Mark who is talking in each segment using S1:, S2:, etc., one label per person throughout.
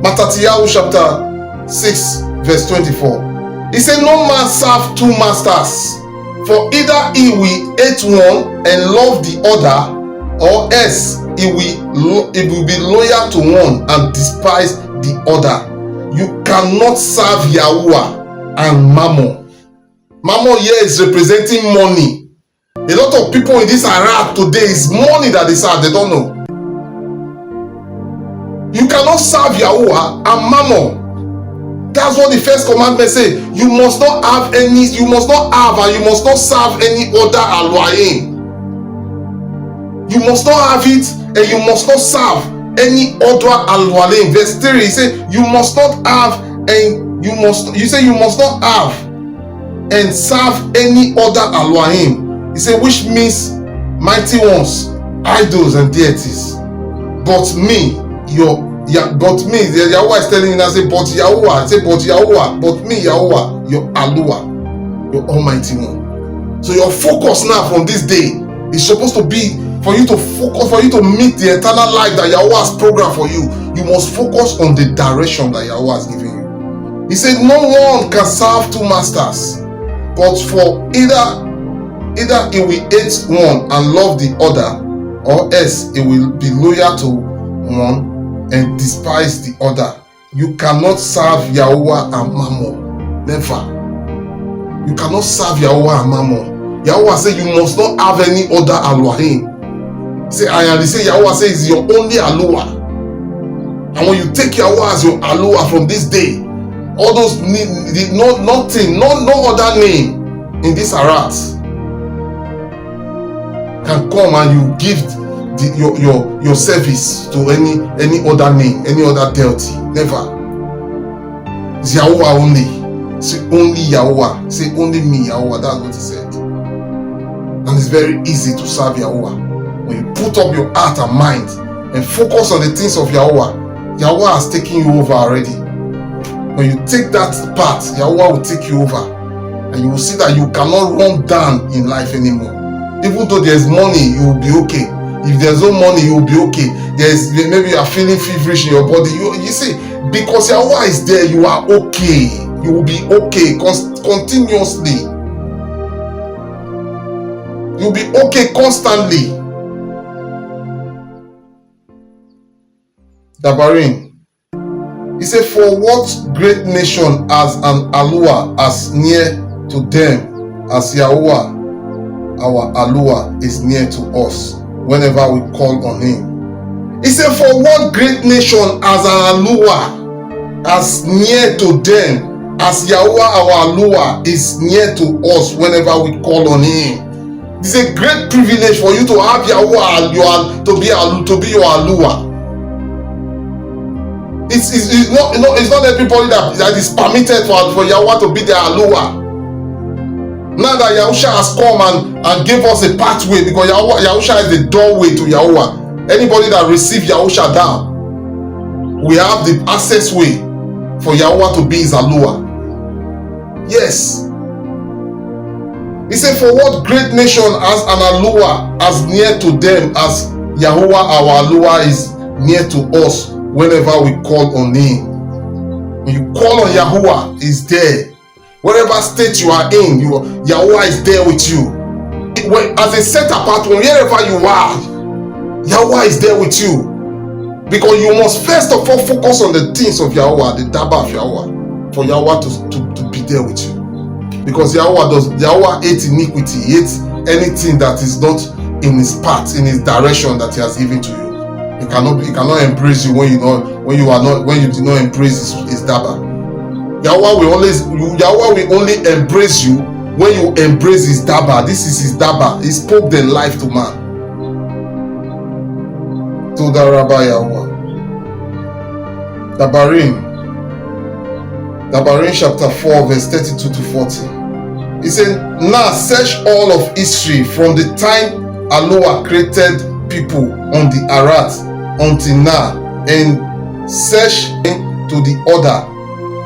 S1: Matthew chapter 6 verse 24. He said, no man serve two masters, for either he will hate one and love the other, or else he will be loyal to one and despise the other. You cannot serve Yahuwah and Mammon. Mammon here is representing money. A lot of people in this Arab today is money that they serve, they don't know. You cannot serve Yahuwah and Mammon. That's what the first commandment says. You must not have and you must not serve any other ALUAH. You must not have it and you must not serve any other ALUAH. Verse 3, he said, you must not have and you must not have and serve any other ALUAH. He said, which means mighty ones, idols and deities. But me, the Yahuwah is telling you now, say, but Yahuwah, but me, Yahuwah, your ALUAH, your Almighty One. So your focus now from this day is supposed to be for you to focus, for you to meet the eternal life that Yahuwah has programmed for you. You must focus on the direction that Yahuwah has given you. He said, no one can serve two masters, but for either he will hate one and love the other, or else he will be loyal to one and despise the other. You cannot serve Yahuwah and Mammon. Never. You cannot serve Yahuwah and Mammon. Yahuwah said you must not have any other ALUAH. Say, Yahuwah says your only ALUAH. And when you take Yahuwah as your ALUAH from this day, all those no other name in this arat can come and you give your service to any other name, any other deity. Never. It's Yahuwah only. Say only Yahuwah. Say only me, Yahuwah. That's what he said. And it's very easy to serve Yahuwah when you put up your heart and mind and focus on the things of Yahuwah. Yahuwah has taken you over already. When you take that path, Yahuwah will take you over, and you will see that you cannot run down in life anymore. Even though there's money, you will be okay. If there's no money, you will be okay. Maybe you are feeling feverish in your body. You see, because Yahuwah is there, you are okay. You will be okay continuously. You'll be okay constantly. Dabarin. He said, for what great nation as an ALUAH as near to them as Yahuwah, our ALUAH, is near to us whenever we call on him. He said, for what great nation as an ALUAH as near to them as Yahuwah, our ALUAH, is near to us whenever we call on him. It's a great privilege for you to have Yahuwah to be your ALUAH. It's not everybody that is permitted for Yahuwah to be their ALUAH. Now that Yahusha has come and gave us a pathway, because Yahusha is the doorway to Yahuwah. Anybody that receives Yahusha down, we have the access way for Yahuwah to be his ALUAH. Yes. He said, for what great nation as an ALUAH as near to them as Yahuwah our ALUAH is near to us whenever we call on him. When you call on Yahuwah, he's there. Whatever state you are in, Yahuwah is there with you. As a set apart one, wherever you are, Yahuwah is there with you. Because you must first of all focus on the things of Yahuwah, the Daba of Yahuwah, for Yahuwah to be there with you. Because Yahuwah hates iniquity, hates anything that is not in his path, in his direction that he has given to you. He cannot embrace you when you do not embrace his Daba. Yahuwah will only embrace you when you embrace his Daba. This is his Daba. He spoke the life to man. To the Rabbi Yahuwah. Dabarin chapter 4 verse 32 to 40. He said, now search all of history from the time ALUAH created people on the Arat until now, and search to the order.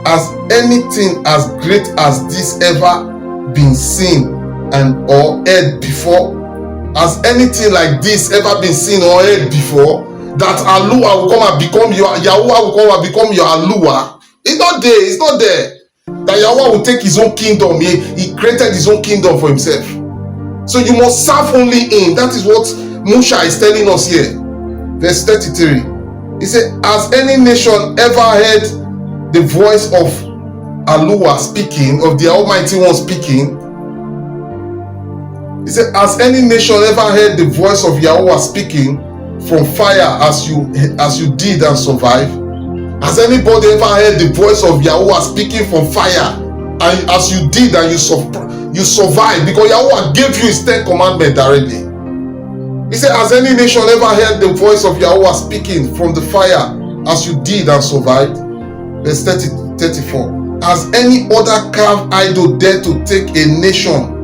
S1: Has anything as great as this ever been seen and or heard before? Has anything like this ever been seen or heard before? that ALUAH will come and become your YAHUAH will come and become your ALUAH. It's not there. It's not there. That YAHUAH will take his own kingdom. He created his own kingdom for himself. So you must serve only him. That is what Musha is telling us here. Verse 33. He said, has any nation ever heard the voice of ALUAH speaking, of the Almighty One speaking? He said, has any nation ever heard the voice of YAHUAH speaking from fire as you did and survived? Has anybody ever heard the voice of YAHUAH speaking from fire and as you did and you survived? Because YAHUAH gave you his 10 commandments directly. He said, has any nation ever heard the voice of YAHUAH speaking from the fire as you did and survived? Verse 34. Has any other carved idol dared to take a nation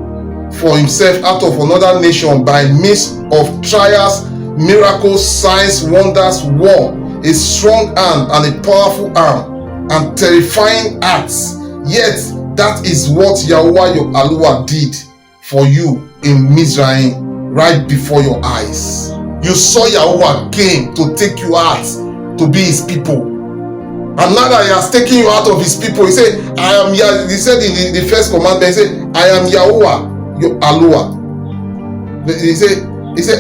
S1: for himself out of another nation by means of trials, miracles, signs, wonders, war, a strong hand and a powerful arm, and terrifying acts? Yet that is what YAHUAH your ALUAH did for you in Mizraim, right before your eyes. You saw YAHUAH came to take you out to be his people. And now that he has taken you out of his people, he said, he said in the first commandment, he said, I am YAHUAH your ALUAH. He said,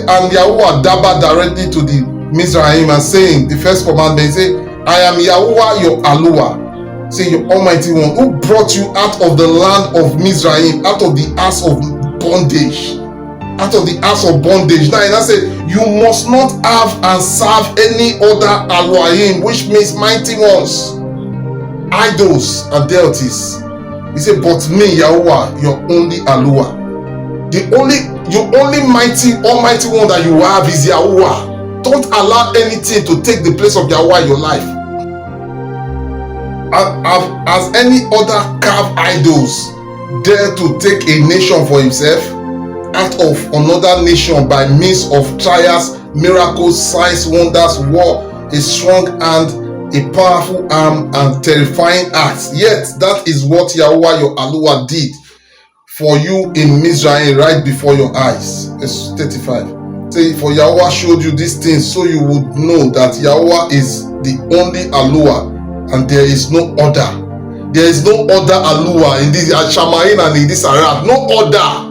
S1: and YAHUAH dabbled directly to the Mizraim and saying, the first commandment, he said, I am YAHUAH your ALUAH. Say, your Almighty One, who brought you out of the land of Mizraim, out of the house of bondage. Out of the house of bondage. Now, and I said, you must not have and serve any other ALUAHim, which means mighty ones, idols and deities. He said, but me, YAHUAH, your only ALUAH. The only almighty one that you have is YAHUAH. Don't allow anything to take the place of YAHUAH in your life. As any other carved idols dare to take a nation for himself out of another nation by means of trials, miracles, signs, wonders, war, a strong hand, a powerful arm, and terrifying acts? Yet that is what YAHUAH your ALUAH did for you in Mizraim right before your eyes. Verse 35. Say, for YAHUAH showed you these things so you would know that YAHUAH is the only ALUAH and there is no other. There is no other ALUAH in this Shamain and in this Arab. No other.